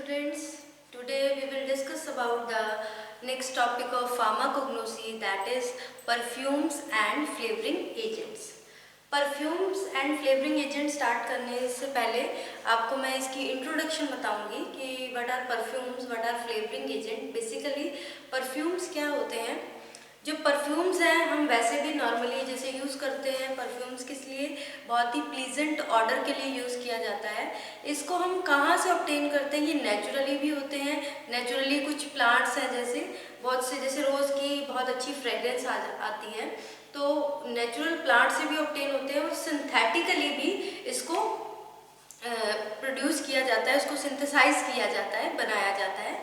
students. Today we will discuss about the next topic of pharmacognosy, that is perfumes and flavoring agents. Perfumes and flavouring agent start करने से पहले आपको मैं इसकी introduction बताऊंगी कि what are perfumes, what are flavouring agent. Basically perfumes क्या होते हैं? जो परफ्यूम्स हैं हम वैसे भी नॉर्मली जैसे यूज़ करते हैं। परफ्यूम्स किस लिए? बहुत ही प्लीजेंट ऑर्डर के लिए यूज़ किया जाता है। इसको हम कहाँ से ऑब्टेन करते हैं? ये नेचुरली भी होते हैं। नेचुरली कुछ प्लांट्स हैं, जैसे बहुत से, जैसे रोज़ की बहुत अच्छी फ्रेग्रेंस आती है, तो नेचुरल प्लांट से भी ऑब्टेन होते हैं। और सिंथेटिकली भी इसको प्रोड्यूस किया जाता है, उसको सिंथेसाइज किया जाता है, बनाया जाता है।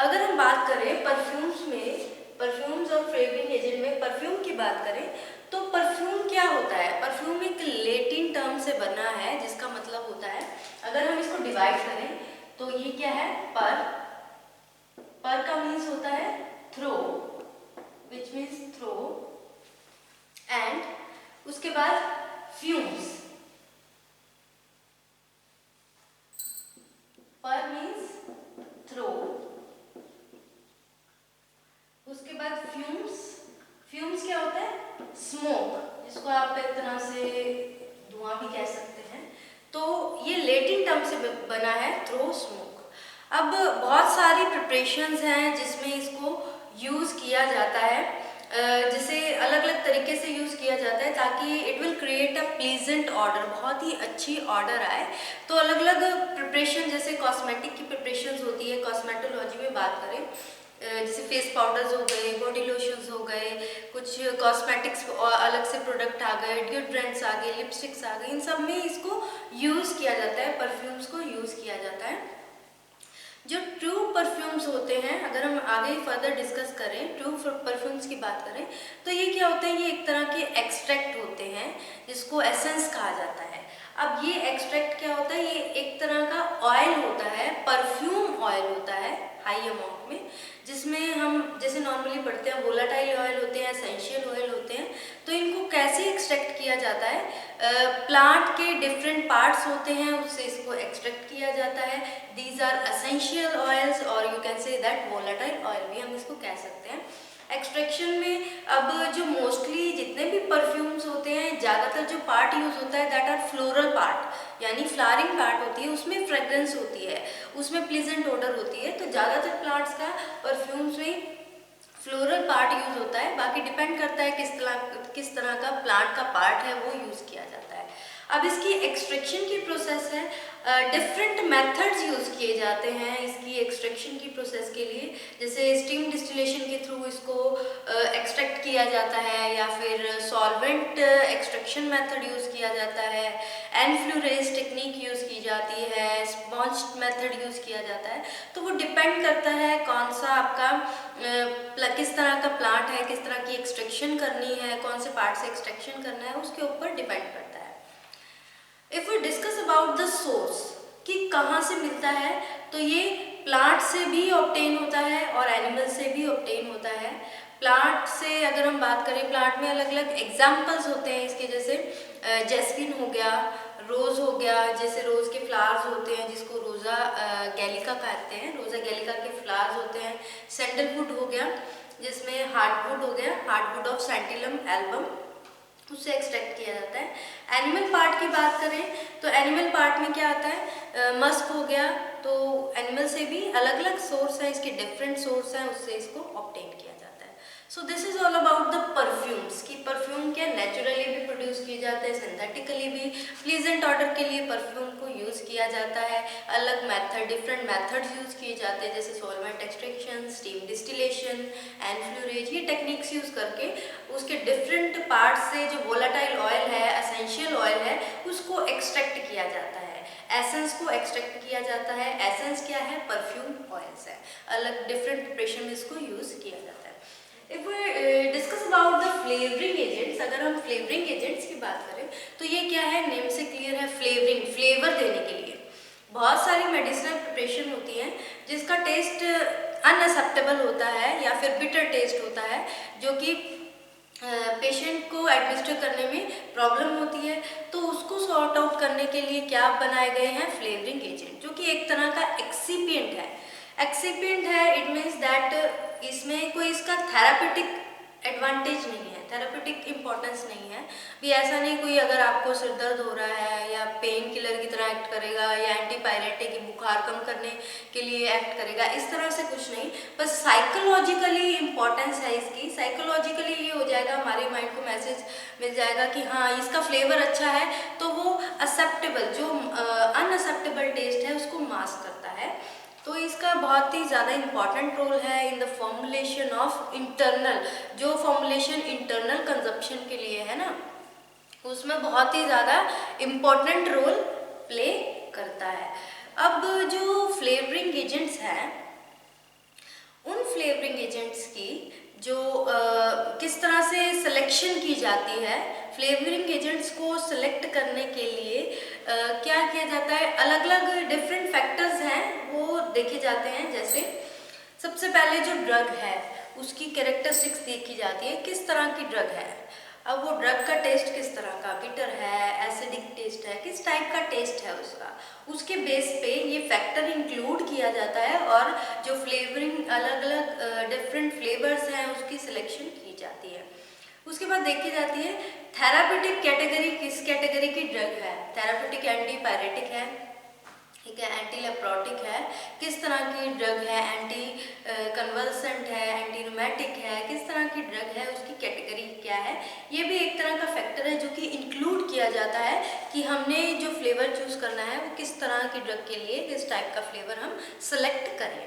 अगर हम बात करें परफ्यूम्स में, परफ्यूम्स और फ्लेवरिंग एजेंट में परफ्यूम की बात करें तो परफ्यूम क्या होता है? परफ्यूम एक लैटिन टर्म से बना है जिसका मतलब होता है, अगर हम इसको डिवाइड करें तो ये क्या है? पर का मीन्स होता है through, which means through, and उसके बाद फ्यूम्स। पर मीन्स थ्रो, उसके बाद फ्यूम्स। फ्यूम्स क्या होता है? स्मोक, जिसको आप एक तरह से धुआं भी कह सकते हैं। तो ये लैटिन टर्म से बना है, थ्रो, स्मोक। अब बहुत सारी प्रिपरेशंस हैं जिसमें इसको यूज़ किया जाता है, जिसे अलग अलग तरीके से यूज़ किया जाता है ताकि it will create a pleasant order, बहुत ही अच्छी ऑर्डर आए। तो अलग अलग प्रिपरेशन, जैसे कॉस्मेटिक की प्रिपरेशंस होती है, कॉस्मेटोलॉजी में बात करें, जैसे फेस पाउडर्स हो गए, बॉडी लोशंस हो गए, कुछ कॉस्मेटिक्स अलग से प्रोडक्ट आ गए, डिओड्रेंट्स आ गए, लिपस्टिक्स आ गए, इन सब में इसको यूज़ किया जाता है, परफ्यूम्स को यूज़ किया जाता है। जो ट्रू परफ्यूम्स होते हैं, अगर हम आगे फर्दर डिस्कस करें, ट्रू परफ्यूम्स की बात करें तो ये क्या होते हैं? ये एक तरह के एक्सट्रैक्ट होते हैं जिसको एसेंस कहा जाता है। अब ये एक्सट्रैक्ट क्या होता है? ये एक तरह का ऑयल होता है, परफ्यूम ऑयल होता है हाई अमाउंट में, जिसमें हम जैसे नॉर्मली पढ़ते हैं वोलाटाइल ऑयल होते हैं, एसेंशियल ऑयल होते हैं। तो इनको कैसे एक्सट्रैक्ट किया जाता है? प्लांट के डिफरेंट पार्ट्स होते हैं, उससे इसको एक्सट्रैक्ट किया जाता है। दीज आर एसेंशियल ऑयल्स, और you can say that volatile oil भी हम इसको कह सकते हैं। एक्सट्रैक्शन में अब जो मोस्टली जितने भी परफ्यूम्स होते हैं, ज़्यादातर जो पार्ट यूज़ होता है दैट आर फ्लोरल पार्ट, यानी फ्लावरिंग पार्ट होती है, उसमें फ्रेग्रेंस होती है, उसमें प्लीजेंट ऑर्डर होती है। तो ज़्यादातर प्लांट्स का परफ्यूम्स में फ्लोरल पार्ट यूज होता है। बाकी डिपेंड करता है किस तरह का प्लांट का पार्ट है वो यूज किया जाता है। अब इसकी एक्सट्रैक्शन की प्रोसेस है, डिफरेंट मेथड्स यूज किए जाते हैं इसकी एक्सट्रैक्शन की प्रोसेस के लिए। जैसे स्टीम डिस्टिलेशन के थ्रू इसको एक्सट्रैक्ट किया जाता है, या फिर सॉल्वेंट एक्सट्रैक्शन मेथड यूज किया जाता है, एनफ्लोरेज टेक्निक यूज की जाती है, स्पॉन्ज मेथड यूज किया जाता है। तो वो डिपेंड करता है कौन सा आपका किस तरह का प्लांट है, किस तरह की एक्सट्रैक्शन करनी है, कौन से पार्ट से एक्सट्रैक्शन करना है, उसके ऊपर डिपेंड करता है। If we discuss about the source कि कहाँ से मिलता है, तो ये प्लांट से भी ऑब्टेन होता है और एनिमल से भी ऑब्टेन होता है। प्लांट से अगर हम बात करें, प्लांट में अलग अलग एग्जाम्पल्स होते हैं इसके, जैसे जैस्मिन हो गया, रोज़ हो गया, जैसे रोज़ के फ्लावर्स होते हैं जिसको रोज़ा गैलिका कहते हैं, रोज़ा गैलिका के फ्लावर्स होते हैं। सैंडलवुड हो गया, जिसमें हार्डवुड हो गया, हार्डवुड ऑफ सैंटिलम एल्बम, उससे एक्सट्रैक्ट किया जाता है। एनिमल पार्ट की बात करें तो एनिमल पार्ट में क्या आता है? मस्क हो गया। तो एनिमल से भी अलग अलग सोर्स है, इसके डिफरेंट सोर्स हैं, उससे इसको ऑब्टेन किया जाता है। So this is all about the perfumes कि परफ्यूम क्या नेचुरली भी प्रोड्यूस किए जाते हैं, सिंथेटिकली भी। प्लीजेंट ऑर्डर के लिए परफ्यूम को यूज़ किया जाता है। अलग मेथड, डिफरेंट मेथड्स यूज़ किए जाते हैं, जैसे सॉल्वेंट एक्सट्रैक्शन, स्टीम डिस्टिलेशन, एनफ्लोरेज, ये टेक्निक्स यूज़ करके उसके डिफरेंट पार्ट से जो वोलाटाइल ऑयल है, एसेंशियल ऑयल है, उसको एक्सट्रैक्ट किया जाता है, एसेंस को एक्सट्रैक्ट किया जाता है। एसेंस क्या है? परफ्यूम ऑयल्स है। अलग डिफरेंट प्रिपरेशन में इसको यूज़ किया जाता है। If we discuss about the flavouring agents, अगर हम फ्लेवरिंग एजेंट्स की बात करें तो ये क्या है? नेम से क्लियर है, फ्लेवरिंग, फ्लेवर देने के लिए। बहुत सारी मेडिसिनल प्रिपरेशन होती हैं जिसका टेस्ट अनएक्सेप्टेबल होता है या फिर बिटर टेस्ट होता है, जो कि पेशेंट को एडमिनिस्टर करने में प्रॉब्लम होती है। तो उसको सॉर्ट आउट करने के लिए क्या बनाए गए हैं, फ्लेवरिंग एजेंट, जो कि एक तरह का एक्सीपिएंट है। एक्सीपिएंट है, इट मीन्स दैट इसमें कोई इसका थेरापेटिक एडवांटेज नहीं है, थेरापेटिक इम्पोर्टेंस नहीं है। भी ऐसा नहीं कोई अगर आपको सिर दर्द हो रहा है या पेन किलर की तरह एक्ट करेगा या एंटीपायरेटिक बुखार कम करने के लिए एक्ट करेगा, इस तरह से कुछ नहीं। बस साइकोलॉजिकली इम्पोर्टेंस है इसकी। साइकोलॉजिकली ये हो जाएगा, हमारे माइंड को मैसेज मिल जाएगा कि हाँ इसका फ्लेवर अच्छा है, तो वो एक्सेप्टेबल, जो अनएक्सेप्टेबल टेस्ट है उसको मास्क करता है। तो इसका बहुत ही ज़्यादा इम्पॉर्टेंट रोल है in the formulation of internal, जो फॉर्मुलेशन इंटरनल कंजप्शन के लिए है ना, उसमें बहुत ही ज़्यादा इम्पॉर्टेंट रोल प्ले करता है। अब जो फ्लेवरिंग एजेंट्स हैं, उन फ्लेवरिंग एजेंट्स की जो किस तरह से सिलेक्शन की जाती है, फ्लेवरिंग एजेंट्स को सिलेक्ट करने के लिए क्या किया जाता है, अलग अलग डिफरेंट फैक्टर्स हैं वो देखे जाते हैं। जैसे सबसे पहले जो ड्रग है उसकी कैरेक्टरिस्टिक्स देखी जाती है, किस तरह की ड्रग है। अब वो ड्रग का टेस्ट किस तरह का, बिटर है, एसिडिक टेस्ट है, किस टाइप का टेस्ट है उसका, उसके बेस पे ये फैक्टर इंक्लूड किया जाता है और जो फ्लेवरिंग अलग अलग डिफरेंट फ्लेवर्स हैं उसकी सिलेक्शन की जाती है। उसके बाद देखी जाती है थेरापेटिक कैटेगरी, किस कैटेगरी की ड्रग है। थेरापेटिक एंटीपायरेटिक है, ठीक है, एंटी लेप्रोटिक है, किस तरह की ड्रग है, एंटी कन्वल्सेंट है, एंटी रूमेटिक है, किस तरह की ड्रग है, उसकी कैटेगरी क्या है। ये भी एक तरह का फैक्टर है जो कि इंक्लूड किया जाता है कि हमने जो फ्लेवर चूज करना है वो किस तरह की ड्रग के लिए, किस टाइप का फ्लेवर हम सेलेक्ट करें।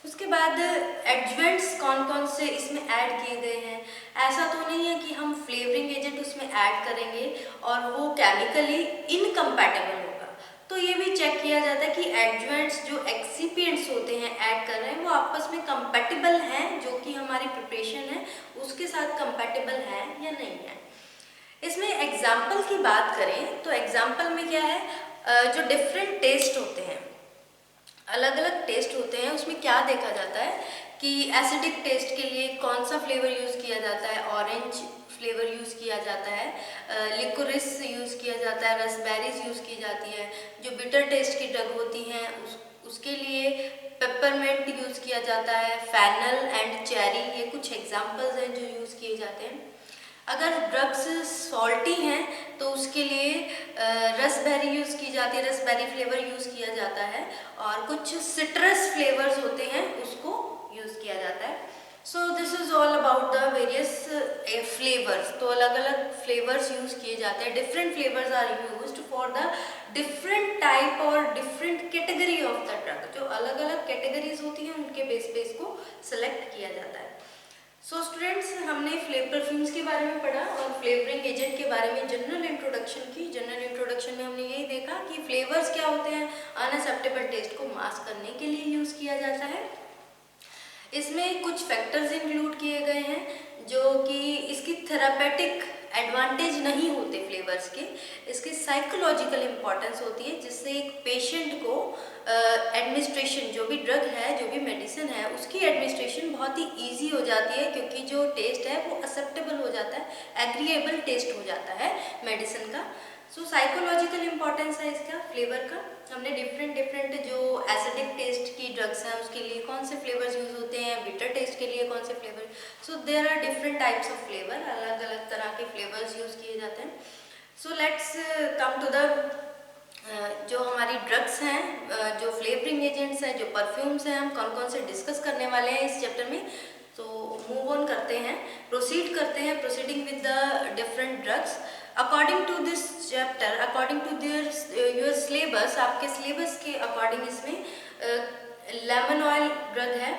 उसके बाद एडजुवेंट्स कौन कौन से इसमें ऐड किए गए हैं। ऐसा तो नहीं है कि हम फ्लेवरिंग एजेंट उसमें ऐड करेंगे और वो केमिकली इनकम्पैटिबल होगा, तो ये भी चेक किया जाता है कि एडजुवेंट्स जो एक्सिपिएंट्स होते हैं ऐड कर रहे हैं वो आपस में कंपैटिबल हैं, जो कि हमारी प्रिपरेशन है उसके साथ कंपैटिबल है या नहीं है। इसमें एग्जाम्पल की बात करें तो एग्जाम्पल में क्या है, जो डिफरेंट टेस्ट होते हैं, अलग अलग टेस्ट होते हैं, उसमें क्या देखा जाता है कि एसिडिक टेस्ट के लिए कौन सा फ्लेवर यूज़ किया जाता है, ऑरेंज फ्लेवर यूज़ किया जाता है, लिकोरिस यूज़ किया जाता है, रसबेरीज यूज़ की जाती है। जो बिटर टेस्ट की ड्रग होती हैं उसके लिए पेपरमेंट यूज़ किया जाता है, फैनल एंड चेरी, ये कुछ एग्जाम्पल्स हैं जो यूज़ किए जाते हैं। अगर ड्रग्स सॉल्टी हैं तो उसके लिए रसबेरी यूज़ की जाती है, रसबेरी फ्लेवर यूज़ किया जाता है, और कुछ सिट्रस फ्लेवर्स होते हैं उसको यूज़ किया जाता है। So this is all about the various flavours. तो अलग अलग फ्लेवर्स यूज़ किए जाते हैं, different flavours are used for the different type और different category of the drug. जो अलग अलग कैटेगरीज होती हैं उनके बेस पे इसको सेलेक्ट किया जाता है। सो स्टूडेंट्स, हमने परफ्यूम्स के बारे में पढ़ा और फ्लेवरिंग एजेंट के बारे में जनरल इंट्रोडक्शन की। जनरल इंट्रोडक्शन में हमने यही देखा कि फ्लेवर्स क्या होते हैं, अनएक्सेप्टेबल टेस्ट को मास्क करने के लिए यूज़ किया जाता है। इसमें कुछ फैक्टर्स इंक्लूड किए गए हैं जो कि इसकी थेरापेटिक एडवांटेज नहीं होते फ्लेवर्स के, इसकी साइकोलॉजिकल इम्पॉर्टेंस होती है, जिससे एक पेशेंट को एडमिनिस्ट्रेशन, जो भी ड्रग है, जो भी मेडिसिन है, उसकी एडमिनिस्ट्रेशन बहुत ही इजी हो जाती है, क्योंकि जो टेस्ट है वो एक्सेप्टेबल हो जाता है, एग्रीएबल टेस्ट हो जाता है मेडिसिन का। सो साइकोलॉजिकल इम्पॉर्टेंस है इसका फ्लेवर का। हमने डिफरेंट जो एसिडिक टेस्ट की ड्रग्स हैं उसके लिए कौन से फ्लेवर्स यूज होते हैं, बिटर टेस्ट के लिए कौन से flavour. So there are different types of flavour, अलग अलग तरह के फ्लेवर्स यूज किए जाते हैं। So let's come to the जो हमारी ड्रग्स हैं, जो फ्लेवरिंग एजेंट्स हैं, जो परफ्यूम्स हैं, हम कौन कौन से डिस्कस करने वाले हैं इस चैप्टर में। तो मूव ऑन करते हैं, प्रोसीड करते हैं, proceeding with the different drugs according to this chapter, according to their your syllabus. आपके सिलेबस के अकॉर्डिंग इसमें लेमन ऑयल ड्रग है,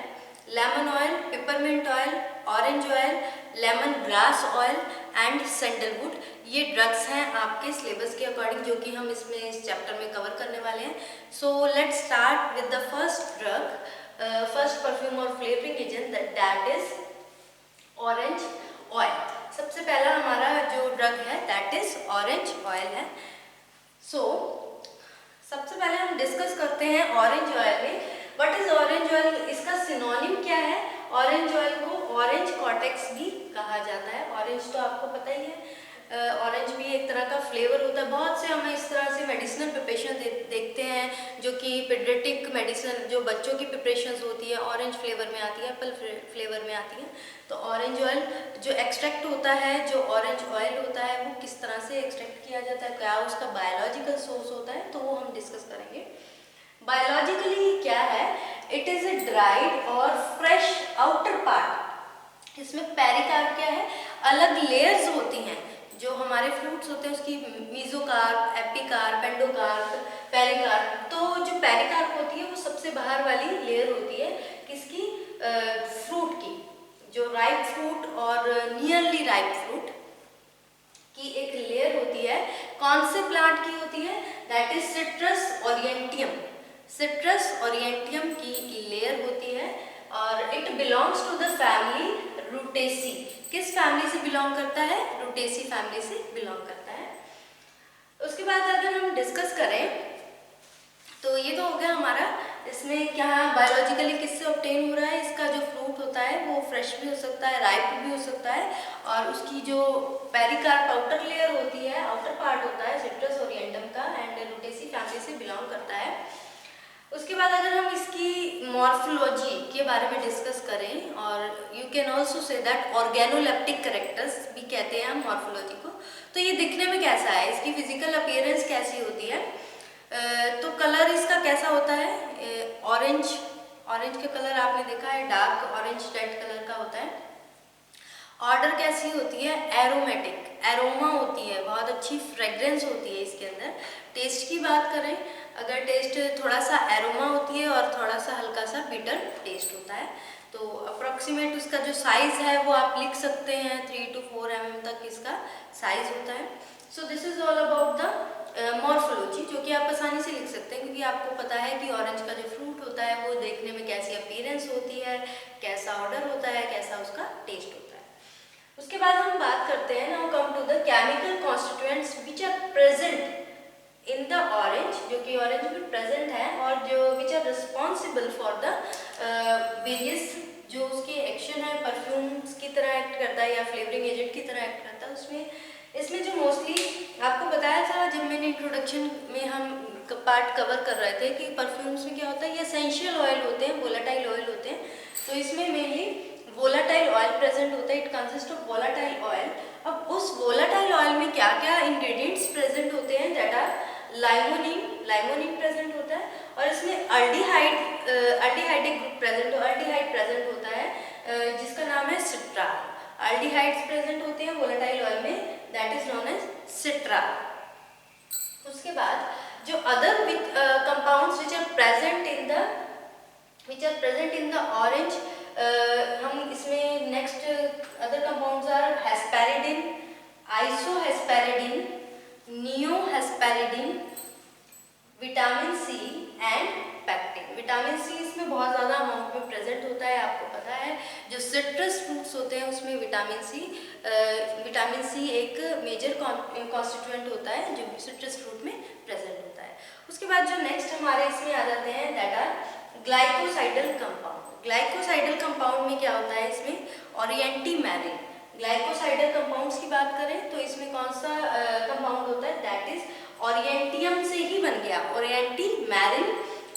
lemon oil, peppermint oil, orange oil, lemon grass oil and sandalwood, ये drugs हैं आपके syllabus के according, जो कि हम इसमें इस चैप्टर में कवर करने वाले हैं। So let's start with the first drug, first perfume और flavouring agent, that is orange oil. सबसे पहला हमारा जो ड्रग है दैट इज ऑरेंज ऑयल है। सो सबसे पहले हम डिस्कस करते हैं ऑरेंज ऑयल में। व्हाट इज ऑरेंज ऑयल, इसका सिनोनिम क्या है। ऑरेंज ऑयल को ऑरेंज कॉर्टेक्स भी कहा जाता है। ऑरेंज तो आपको पता ही है, ऑरेंज भी एक तरह का फ्लेवर होता है, बहुत से हमें मेडिसिनल प्रिपरेशन देखते हैं, जो कि पेडियाट्रिक मेडिसिन जो बच्चों की प्रिपरेशंस होती है, ऑरेंज फ्लेवर में आती है, एप्पल फ्लेवर में आती है। तो ऑरेंज ऑयल जो एक्सट्रैक्ट होता है, जो ऑरेंज ऑयल होता है, वो किस तरह से एक्सट्रैक्ट किया जाता है, क्या उसका बायोलॉजिकल सोर्स होता है, तो वो हम डिस्कस करेंगे। बायोलॉजिकली क्या है, इट इज ए ड्राइड और फ्रेश आउटर पार्ट। इसमें पेरिकार्प क्या है, अलग लेयर्स होती हैं। जो हमारे फ्रूट्स होते हैं उसकी मीजोकार्प, एपिकार्प, एंडोकार्प, पेरिकार्प। तो जो पेरिकार्प होती है वो सबसे बाहर वाली लेयर होती है किसकी, फ्रूट की। जो राइप फ्रूट और नियरली राइप फ्रूट की एक लेयर होती है, कौन से प्लांट की होती है, that is citrus aurantium. Citrus aurantium की लेयर होती है और it belongs to the family Rutaceae. किस फैमिली से बिलोंग करता है, रूटेसी फैमिली से बिलोंग करता है। उसके बाद अगर हम डिस्कस करें तो ये तो हो गया हमारा, इसमें क्या बायोलॉजिकली किससे ऑब्टेन हो रहा है। इसका जो फ्रूट होता है वो फ्रेश भी हो सकता है, राइप भी हो सकता है, और उसकी जो पेरिकार्प आउटर लेयर होती है, आउटर पार्ट होता है सिट्रस ओरिएंटम का, एंड रूटेसी फैमिली से बिलोंग करता है। उसके बाद अगर हम इसकी मॉर्फोलॉजी के बारे में डिस्कस करें, और you can also say that organoleptic characters भी कहते हैं हम मॉर्फोलॉजी को। तो ये दिखने में कैसा है, इसकी फिजिकल अपीयरेंस कैसी होती है, तो कलर इसका कैसा होता है, ऑरेंज। ऑरेंज का कलर आपने देखा है, डार्क ऑरेंज रेड कलर का होता है। ऑर्डर कैसी होती है, एरोमेटिक, एरोमा होती है, बहुत अच्छी फ्रेग्रेंस होती है इसके अंदर। टेस्ट की बात करें अगर, टेस्ट थोड़ा सा एरोमा होती है और थोड़ा सा हल्का सा बिटर टेस्ट होता है। तो अप्रॉक्सीमेट उसका जो साइज है वो आप लिख सकते हैं, 3 to 4 mm तक इसका साइज होता है। So this is all about the morphology, जो कि आप आसानी से लिख सकते हैं क्योंकि आपको पता है कि ऑरेंज का जो फ्रूट होता है वो देखने में कैसी अपीयरेंस होती है, कैसा ऑर्डर होता है, कैसा उसका टेस्ट होता है। उसके बाद हम बात करते हैं, now come to the chemical constituents which are present in the orange, जो कि ऑरेंज में प्रेजेंट है, और जो which are responsible for the various, जो उसके एक्शन है परफ्यूम्स की तरह एक्ट करता है या फ्लेवरिंग एजेंट की तरह एक्ट करता है। उसमें इसमें जो मोस्टली आपको बताया था जब मैंने इंट्रोडक्शन में हम पार्ट कवर कर रहे थे कि परफ्यूम्स में क्या होता है, ये एसेंशियल ऑयल होते हैं, वोलाटाइल ऑयल होते हैं। तो इसमें मेनली वोलाटाइल ऑयल प्रेजेंट होता है, it consist of volatile oil. अब उस वोलाटाइल ऑयल में क्या क्या इंग्रेडिएंट्स प्रेजेंट होते हैं, that are limonene, limonene present होता है, और इसमें aldehyde, aldehydic group present, aldehyde present होता है जिसका नाम है सिट्राल। अल्डिहाइड्स प्रेजेंट होते हैं वोलाटाइल ऑयल में, that is known as citral. उसके बाद जो other compounds which are present in the orange, हम इसमें next other compounds are hesperidin, isohesperidin, neohesperidin, vitamin C and pectin. Vitamin C इसमें बहुत ज़्यादा अमाउंट में प्रेजेंट होता है, आपको पता है। जो सिट्रस फ्रूट्स होते हैं उसमें विटामिन सी एक मेजर कॉन्स्टिट्यूएंट होता है जो सिट्रस फ्रूट में प्रेजेंट होता है। उसके बाद जो नेक्स्ट हमारे इसमें आ जाते हैं, that are glycosidal compound. Glycosidal compound में क्या होता है, इसमें ओरिएंटीमैरिन। ग्लाइकोसाइडल कंपाउंड्स की बात करें तो इसमें कौन सा कंपाउंड होता है, दैट इज ओरिएंटियम से ही बन गया, ओरिएंटीमैरिन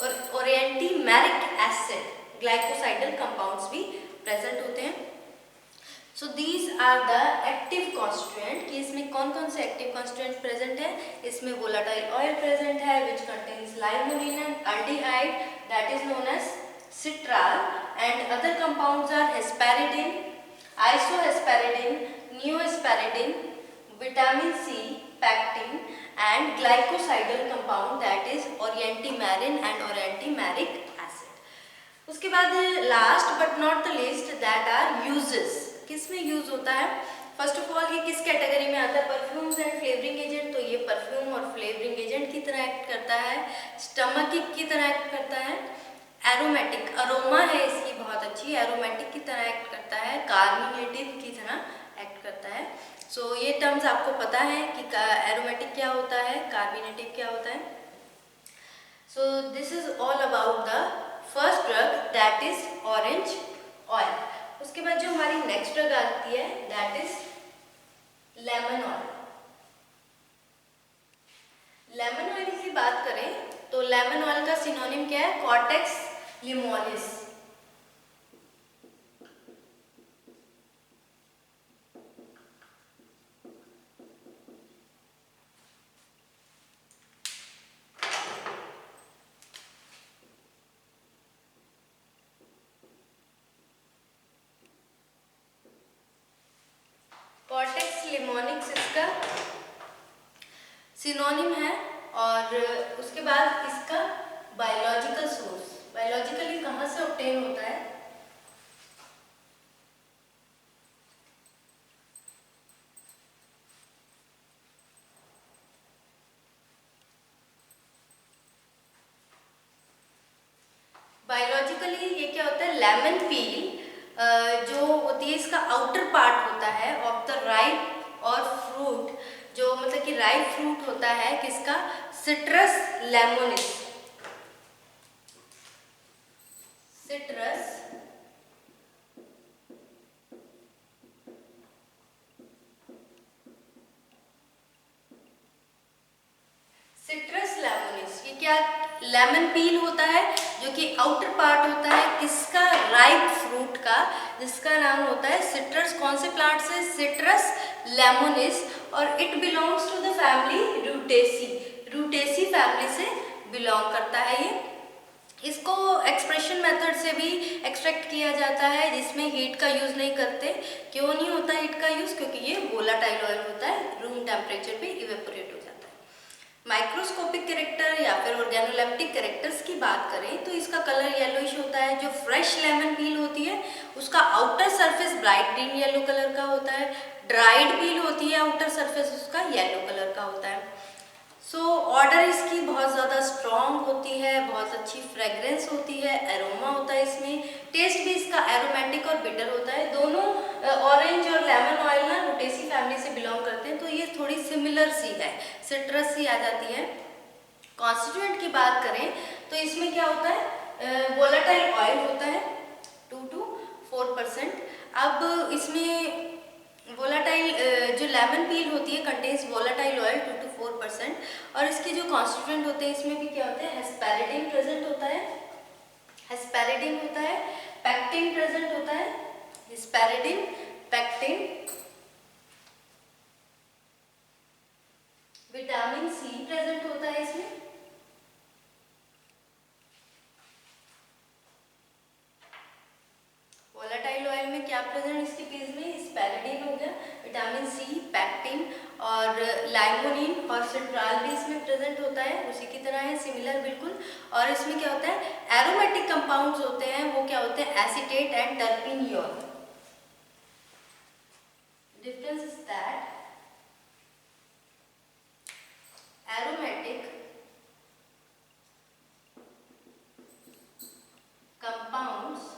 और ओरिएंटीमैरिक एसिड। ग्लाइकोसाइडल कंपाउंड्स भी प्रेजेंट होते हैं। So these are the active constituent, कि इसमें कौन कौन से एक्टिव कॉन्स्टिट्यूएंट प्रेजेंट है। इसमें वोलाटाइल ऑयल प्रेजेंट है which contains limonene and aldehyde, that is known as citral, and other compounds are hesperidin, isohesperidin, neohesperidin, vitamin C, pectin, and glycosidal compound that is orientimarin and orientimaric acid. उसके बाद last but not the least that are uses. किस में use होता है, first of all ये किस category में आता है, परफ्यूम्स एंड फ्लेवरिंग एजेंट। तो ये परफ्यूम और फ्लेवरिंग एजेंट की तरह एक्ट करता है, स्टमक की तरह एक्ट करता है। एरोमेटिक, अरोमा है इसकी बहुत अच्छी, एरोमेटिक की तरह एक्ट करता है, कार्मिनेटिव की तरह एक्ट करता है। सो ये टर्म्स आपको पता है कि एरोमेटिक क्या होता है, कार्मिनेटिव क्या होता है। So this is all about the first drug, that is orange oil. उसके बाद जो हमारी नेक्स्ट ड्रग आती है that is lemon oil. Lemon oil की लेमन ऑयल का सिनोनिम क्या है? कॉर्टेक्स लिमोलिस। कॉर्टेक्स लिमोनिक्स इसका सिनोनिम है। और उसके बाद इसका बायोलॉजिकल सोर्स, बायोलॉजिकली कहाँ से ऑब्टेन होता है? बायोलॉजिकली ये क्या होता है? लेमन पील जो होती है इसका आउटर पार्ट होता है ऑफ द राइप और फ्रूट, जो मतलब कि राइप फ्रूट होता है किसका? सिट्रस लेमोनिस। सिट्रस सिट्रस लेमोनिस, ये क्या? लेमन पील होता है जो कि आउटर पार्ट होता है किसका? राइप फ्रूट का, जिसका नाम होता है सिट्रस। कौन से प्लांट से? Citrus limonis. और it belongs to the family Rutaceae, Rutaceae family से बिलोंग करता है ये। इसको एक्सप्रेशन मेथड से भी एक्सट्रैक्ट किया जाता है जिसमें हीट का यूज़ नहीं करते। क्यों नहीं होता हीट का यूज़? क्योंकि ये वोलाटाइल ऑयल होता है, रूम टेम्परेचर पे इवेपोरेट हो जाता है। माइक्रोस्कोपिक कैरेक्टर या फिर ऑर्गेनोलेप्टिक कैरेक्टर्स की बात करें तो इसका कलर येलोइश होता है। जो फ्रेश लेमन पील होती है उसका outer surface bright green yellow colour का होता है। ड्राइड पील होती है, आउटर सरफेस उसका येलो कलर का होता है। सो ऑर्डर इसकी बहुत ज़्यादा स्ट्रॉन्ग होती है, बहुत अच्छी फ्रेग्रेंस होती है, एरोमा होता है इसमें। टेस्ट भी इसका एरोमेटिक और बिटर होता है। दोनों ऑरेंज और लेमन ऑयल ना रूटेसी फैमिली से बिलोंग करते हैं, तो ये थोड़ी सिमिलर सी है, सिट्रस सी आ जाती है। कॉन्स्टिट्यूएंट की बात करें तो इसमें क्या होता है? वोलेटाइल ऑयल होता है 2 to 4%। अब इसमें वोलाटाइल जो लेमन पील होती है कंटेन्स वोलाटाइल ऑयल 2 to 4%। और इसके जो कॉन्स्टिट्यूएंट होते हैं इसमें भी क्या होते हैं? हेस्पेरिडिन प्रेजेंट होता है, हेस्पेरिडिन होता है, पेक्टिन प्रेजेंट होता है, hesperidin, pectin, vitamin C present होता है इसमें। वोलाटाइल ऑयल में क्या प्रेजेंट इसके पेज में? हेस्पेरिडिन हो गया, विटामिन सी, पेक्टिन और लाइमोनिन और सिट्राल भी इसमें प्रेजेंट होता है, उसी की तरह है, सिमिलर बिल्कुल। और इसमें क्या होता है? एरोमेटिक कंपाउंड्स होते हैं, वो क्या होते हैं? Acetate and terpineol. Difference is that aromatic compounds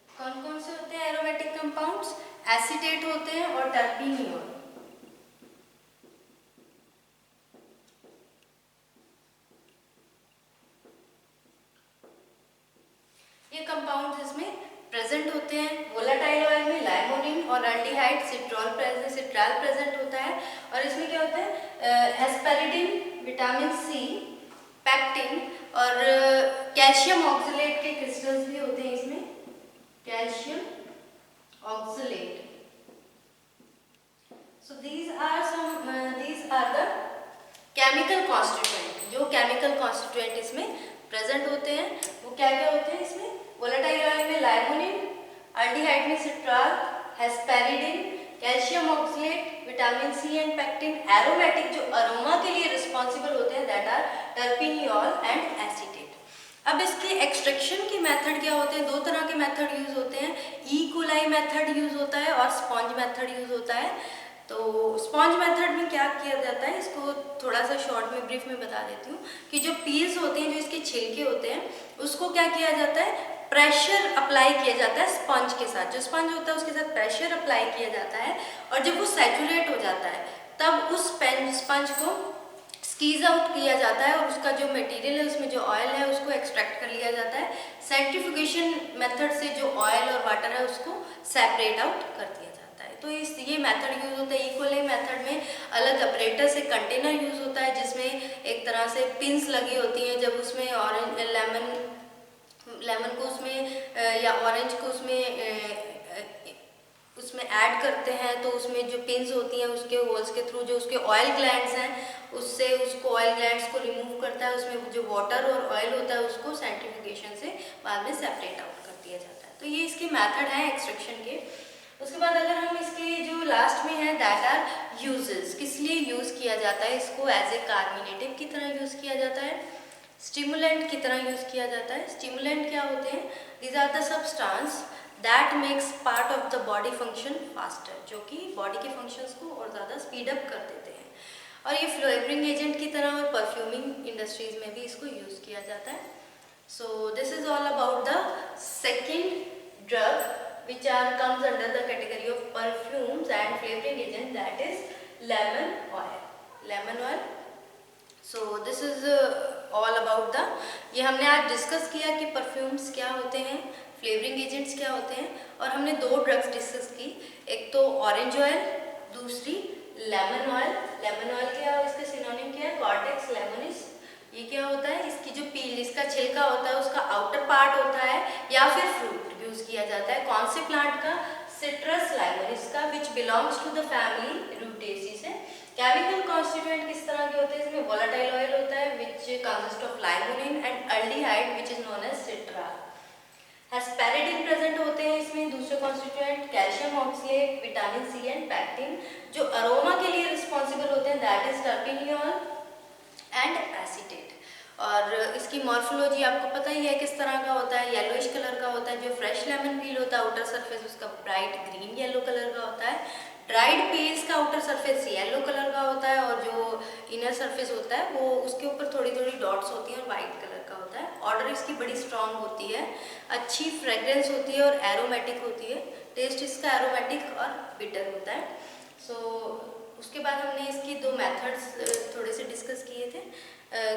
कौन कौन से होते हैं? एरोमेटिक कंपाउंड्स एसीटेट होते हैं और टर्पिनियोल। ये कंपाउंड्स इसमें प्रेजेंट होते हैं। वोलाटाइल ऑयल में लाइमोनिन और एल्डिहाइड सिट्राल प्रेजेंट होता है। और इसमें क्या होता है? हेस्पेरिडिन, विटामिन सी, पेक्टिन और कैल्शियम ऑक्सलेट के क्रिस्टल्स भी होते हैं इसमें, calcium oxalate. So these are the chemical constituent। जो केमिकल कॉन्स्टिट्यूएंट इसमें प्रेजेंट होते हैं वो क्या क्या होते हैं इसमें? वोलेटाइल ऑयल में लाइमोनिन, एल्डिहाइड में citral, hesperidin, calcium oxalate, vitamin C and pectin. Aromatic जो अरोमा के लिए रिस्पॉन्सिबल होते हैं that are terpineol and acetate. अब इसके एक्सट्रैक्शन के मेथड क्या होते हैं? दो तरह के मेथड यूज होते हैं, ई कोलाई मेथड यूज होता है और स्पॉन्ज मेथड यूज होता है। तो स्पॉन्ज मेथड में क्या किया जाता है, इसको थोड़ा सा शॉर्ट में ब्रीफ में बता देती हूँ कि जो पील्स होते हैं, जो इसके छिलके होते हैं, उसको क्या किया जाता है? प्रेशर अप्लाई किया जाता है स्पंज के साथ। जो स्पंज होता है उसके साथ प्रेशर अप्लाई किया जाता है और जब वो सैचुरेट हो जाता है तब उस स्पंज को स्कीज आउट किया जाता है और उसका जो मटेरियल है उसमें जो ऑयल है उसको एक्सट्रैक्ट कर लिया जाता है। सेंट्रीफ्यूगेशन मेथड से जो ऑयल और वाटर है उसको सेपरेट आउट कर दिया जाता है। तो ये मेथड यूज होता है। इक्वली मेथड में अलग अपरेटस से कंटेनर यूज़ होता है जिसमें एक तरह से पिंस लगी होती हैं। जब उसमें ऑरेंज लेमन को उसमें या ऑरेंज को उसमें ऐड करते हैं तो उसमें जो पिंस होती हैं उसके होल्स के थ्रू जो उसके ऑयल ग्लैंड्स हैं उससे उसको ऑयल ग्लैंड्स को रिमूव करता है। उसमें जो वाटर और ऑयल होता है उसको सेंट्रीफ्यूगेशन से बाद में सेपरेट आउट कर दिया जाता है। तो ये इसके मेथड हैं एक्सट्रैक्शन के। उसके बाद अगर हम इसके जो लास्ट में है दैट आर यूजेस, किस लिए यूज़ किया जाता है इसको, एज ए कार्मिनेटिव की तरह यूज़ किया जाता है, स्टिमुलेंट की तरह यूज़ किया जाता है। स्टिमुलेंट क्या होते हैं? These are the substance that makes part of the body function faster, जो कि बॉडी के फंक्शंस को और ज़्यादा स्पीड अप कर देते हैं। और ये फ्लेवरिंग एजेंट की तरह और परफ्यूमिंग इंडस्ट्रीज में भी इसको यूज़ किया जाता है। So this is all about the second drug which comes under the category of perfumes and flavoring agent, that is lemon oil. Lemon oil. So this is all about the, ये हमने आज discuss किया कि perfumes क्या होते हैं, flavouring agents क्या होते हैं, और हमने दो ड्रग्स डिस्कस की, एक तो ऑरेंज ऑयल, दूसरी लेमन ऑयल। लेमन ऑयल क्या, इसके सिनोनिम क्या है? कॉर्टेक्स लेमोनिस। ये क्या होता है? इसकी जो पील, इसका छिलका होता है उसका आउटर पार्ट होता है, या फिर फ्रूट यूज किया जाता है। कौन से प्लांट का? सिट्रस लाइमोनिस का, which belongs to the family Rutaceae से। केमिकल कॉन्स्टिट्यूएंट किस तरह के होते हैं? इसमें वोलेटाइल ऑयल होता है which consist of limonene and aldehyde which is known as citral. Hesperidin present होते हैं इसमें। दूसरे constituent calcium oxalate, vitamin C and pectin. जो अरोमा के लिए रिस्पॉन्सिबल होते हैं that is terpineol and acetate. और इसकी मॉर्फोलॉजी आपको पता ही है किस तरह का होता है, येलोइश कलर का होता है। जो फ्रेश लेमन पील होता है आउटर सरफेस उसका ब्राइट ग्रीन येलो कलर का होता है। ड्राइड पील्स का आउटर सरफेस येलो कलर का होता है, और जो इनर सरफेस होता है वो उसके ऊपर थोड़ी थोड़ी डॉट्स होती हैं और वाइट कलर का होता है। ऑर्डर इसकी बड़ी स्ट्रॉन्ग होती है, अच्छी फ्रेग्रेंस होती है और एरोमेटिक होती है। टेस्ट इसका एरोमेटिक और बिटर होता है। सो उसके बाद हमने इसकी दो मेथड्स थोड़े से डिस्कस किए थे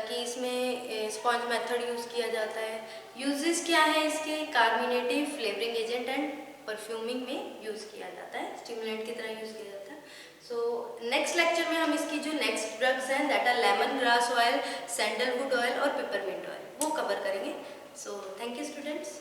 कि इसमें स्पॉन्ज मेथड यूज़ किया जाता है। यूजेस क्या है इसके? Carminative, flavouring agent and perfuming में यूज़ किया जाता है, स्टिमुलेंट की तरह यूज़ किया जाता है। सो नेक्स्ट लेक्चर में हम इसकी जो नेक्स्ट ड्रग्स हैं that are lemon grass oil, sandalwood oil और पिपरमिंट ऑयल, वो कवर करेंगे। So thank you students.